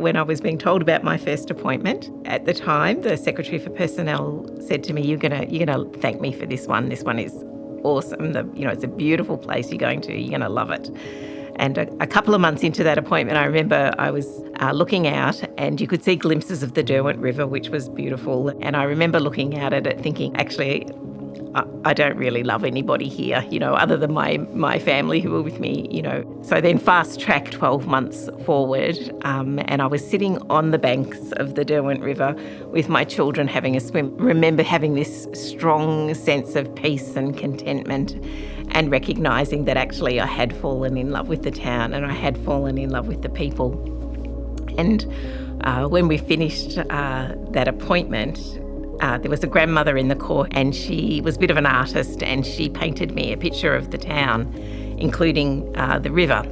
When I was being told about my first appointment, at the time, the Secretary for Personnel said to me, you're gonna thank me for this one. This one is awesome. It's a beautiful place you're going to. You're going to love it. And a couple of months into that appointment, I remember I was looking out and you could see glimpses of the Derwent River, which was beautiful. And I remember looking out at it thinking, actually, I don't really love anybody here, other than my family who were with me, So then fast track 12 months forward, and I was sitting on the banks of the Derwent River with my children having a swim. Remember having this strong sense of peace and contentment and recognising that actually I had fallen in love with the town and I had fallen in love with the people. And when we finished that appointment, there was a grandmother in the court and she was a bit of an artist and she painted me a picture of the town, including the river.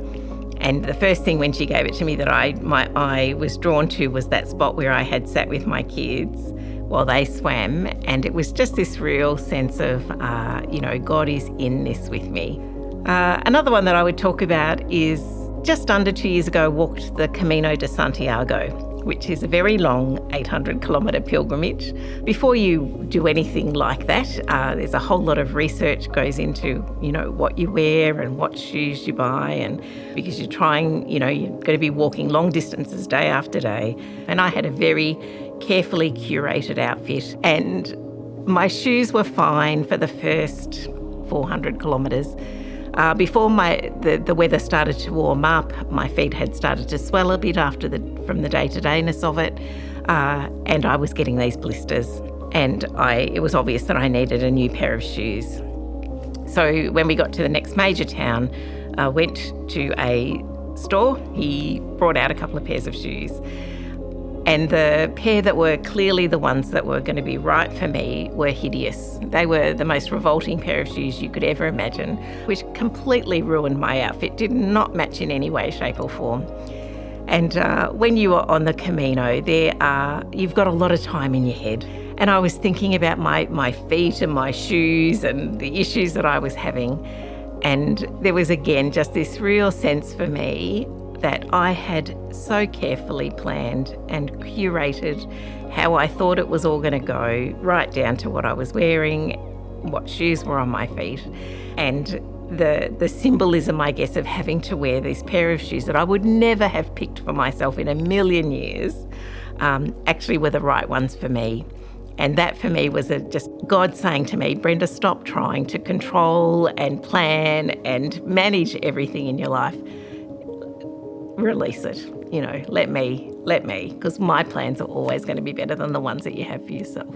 And the first thing when she gave it to me that my eye was drawn to was that spot where I had sat with my kids while they swam. And it was just this real sense of, God is in this with me. Another one that I would talk about is just under 2 years ago, I walked the Camino de Santiago, which is a very long 800-kilometre pilgrimage. Before you do anything like that, there's a whole lot of research goes into, what you wear and what shoes you buy, and because you're going to be walking long distances day after day. And I had a very carefully curated outfit, and my shoes were fine for the first 400 kilometres. Before the weather started to warm up, my feet had started to swell a bit from the day-to-dayness of it, and I was getting these blisters. And it was obvious that I needed a new pair of shoes. So when we got to the next major town, I went to a store. He brought out a couple of pairs of shoes. And the pair that were clearly the ones that were going to be right for me were hideous. They were the most revolting pair of shoes you could ever imagine, which completely ruined my outfit, did not match in any way, shape or form. And when you are on the Camino, you've got a lot of time in your head. And I was thinking about my feet and my shoes and the issues that I was having. And there was, again, just this real sense for me that I had so carefully planned and curated how I thought it was all going to go, right down to what I was wearing, what shoes were on my feet, and the symbolism, I guess, of having to wear this pair of shoes that I would never have picked for myself in a million years, actually were the right ones for me. And that for me was just God saying to me, Brenda, stop trying to control and plan and manage everything in your life. Release it, let me, because my plans are always going to be better than the ones that you have for yourself.